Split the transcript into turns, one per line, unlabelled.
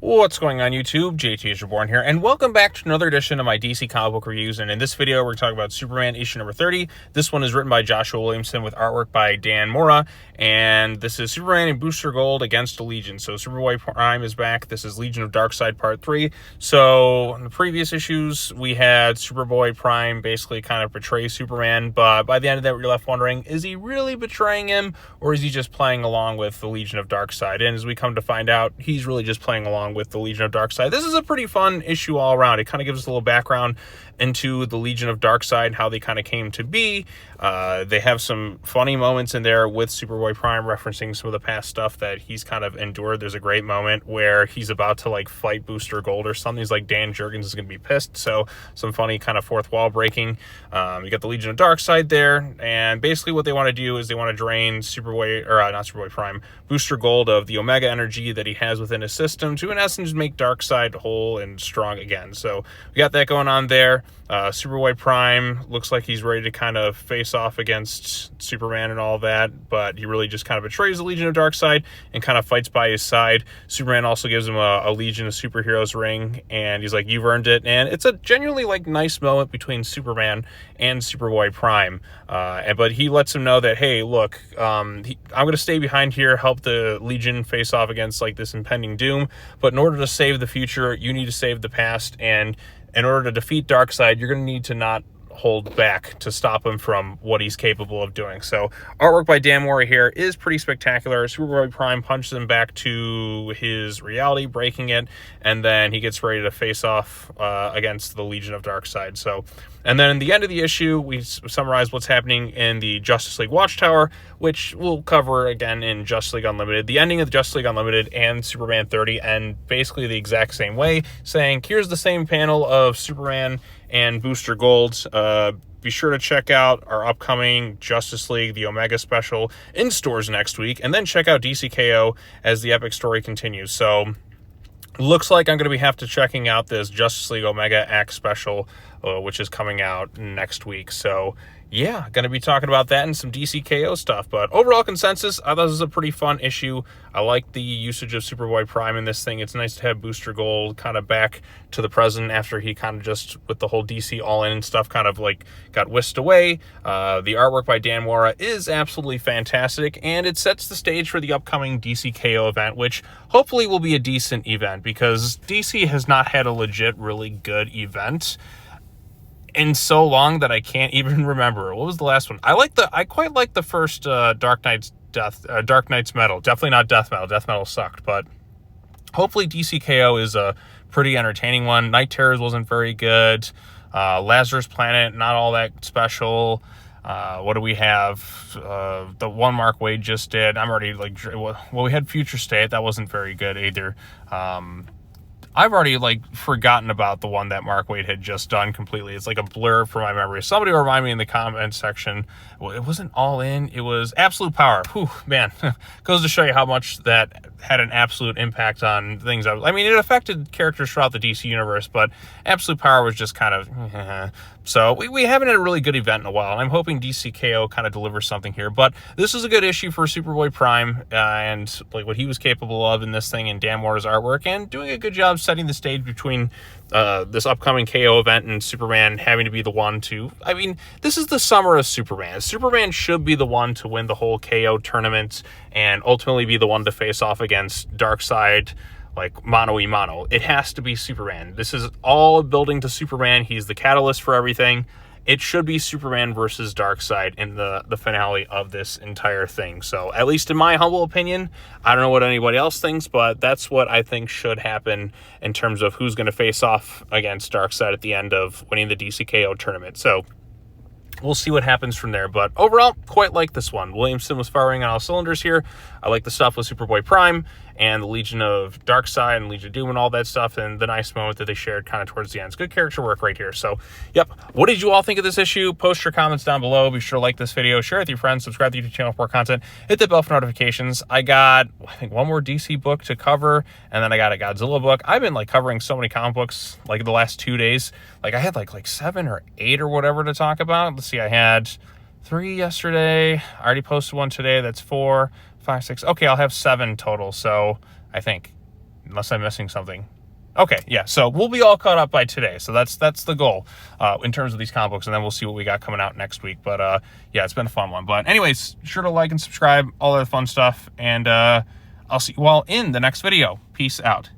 What's going on YouTube? JT is Reborn here, and welcome back to another edition of my DC comic book reviews. And in this video, we're going to talk about Superman issue number 30. This one is written by Joshua Williamson with artwork by Dan Mora, and this is Superman and Booster Gold against the Legion. So Superboy Prime is back. This is Legion of Darkseid Part 3. So in the previous issues, we had Superboy Prime basically kind of betray Superman, but by the end of that, we're left wondering, is he really betraying him, or is he just playing along with the Legion of Darkseid? And as we come to find out, he's really just playing along with the Legion of Darkseid. This is a pretty fun issue all around. It kind of gives us a little background into the Legion of Darkseid and how they kind of came to be. They have some funny moments in there with Superboy Prime referencing some of the past stuff that he's kind of endured. There's a great moment where he's about to like fight Booster Gold or something. He's like, Dan Jurgens is going to be pissed. So some funny kind of fourth wall breaking. You got the Legion of Darkseid there, and basically what they want to do is they want to drain Superboy, or not Superboy Prime, Booster Gold of the Omega energy that he has within his system to, in essence, make Darkseid whole and strong again. So we got that going on there. Superboy Prime looks like he's ready to kind of face off against Superman and all that, but he really just kind of betrays the Legion of Darkseid and kind of fights by his side. Superman also gives him a Legion of Superheroes ring, and he's like, you've earned it. And it's a genuinely like nice moment between Superman and Superboy Prime, but he lets him know that, hey, look, I'm going to stay behind here, help the Legion face off against like this impending doom, but in order to save the future, you need to save the past, and in order to defeat Darkseid, you're going to need to not hold back to stop him from what he's capable of doing. So artwork by Dan Mora here is pretty spectacular. Superboy Prime punches him back to his reality, breaking it, and then he gets ready to face off against the Legion of Darkseid. So, and then in the end of the issue, we summarize what's happening in the Justice League Watchtower, which we'll cover again in Justice League Unlimited. The ending of the Justice League Unlimited and Superman 30 end basically the exact same way, saying, here's the same panel of Superman and Booster Gold. Be sure to check out our upcoming Justice League, the Omega special, in stores next week, and then check out DCKO as the epic story continues. So looks like I'm going to have to checking out this Justice League Omega Act special, which is coming out next week. So yeah, going to be talking about that and some DCKO stuff. But overall consensus, I thought this was a pretty fun issue. I like the usage of Superboy Prime in this thing. It's nice to have Booster Gold kind of back to the present after he kind of just, with the whole DC All-In and stuff, kind of like got whisked away. The artwork by Dan Mora is absolutely fantastic, and it sets the stage for the upcoming DCKO event, which hopefully will be a decent event, because DC has not had a legit, really good event in so long that I can't even remember. What was the last one? I quite like the first Dark Knight's Metal. Definitely not Death Metal. Death Metal sucked, but hopefully DCKO is a pretty entertaining one. Night Terrors wasn't very good. Lazarus Planet, not all that special. What do we have? The one Mark Waid just did. I'm already like, well, we had Future State. That wasn't very good either. I've already like forgotten about the one that Mark Waid had just done completely. It's like a blur from my memory. Somebody remind me in the comment section. Well, it wasn't All In. It was Absolute Power. Whew, man. Goes to show you how much that had an absolute impact on things. I mean, it affected characters throughout the DC universe, but Absolute Power was just kind of... So we haven't had a really good event in a while, and I'm hoping DCKO kind of delivers something here. But this is a good issue for Superboy Prime and like what he was capable of in this thing, and Dan Mora's artwork, and doing a good job setting the stage between this upcoming KO event and Superman having to be the one to... I mean, this is the summer of Superman. Superman should be the one to win the whole KO tournament and ultimately be the one to face off against Darkseid, like mano-y-mano. It has to be Superman. This is all building to Superman. He's the catalyst for everything. It should be Superman versus Darkseid in the finale of this entire thing. So at least in my humble opinion, I don't know what anybody else thinks, but that's what I think should happen in terms of who's going to face off against Darkseid at the end of winning the DCKO tournament. So we'll see what happens from there. But overall, quite like this one. Williamson was firing on all cylinders here. I like the stuff with Superboy Prime and the Legion of Darkseid and Legion of Doom and all that stuff, and the nice moment that they shared kind of towards the end. It's good character work right here. So, yep. What did you all think of this issue? Post your comments down below. Be sure to like this video, share it with your friends, subscribe to the YouTube channel for more content, hit the bell for notifications. I got, I think, one more DC book to cover, and then I got a Godzilla book. I've been like covering so many comic books like the last 2 days. Like I had like 7 or 8 or whatever to talk about. Let's see, I had 3 yesterday. I already posted one today. That's 4, 5, 6. Okay, I'll have 7 total. So I think unless I'm missing something. Okay, yeah, so we'll be all caught up by today. So that's the goal in terms of these comic books, and then we'll see what we got coming out next week. But yeah, it's been a fun one. But anyways, sure to like and subscribe, all that fun stuff, and I'll see you all in the next video. Peace out.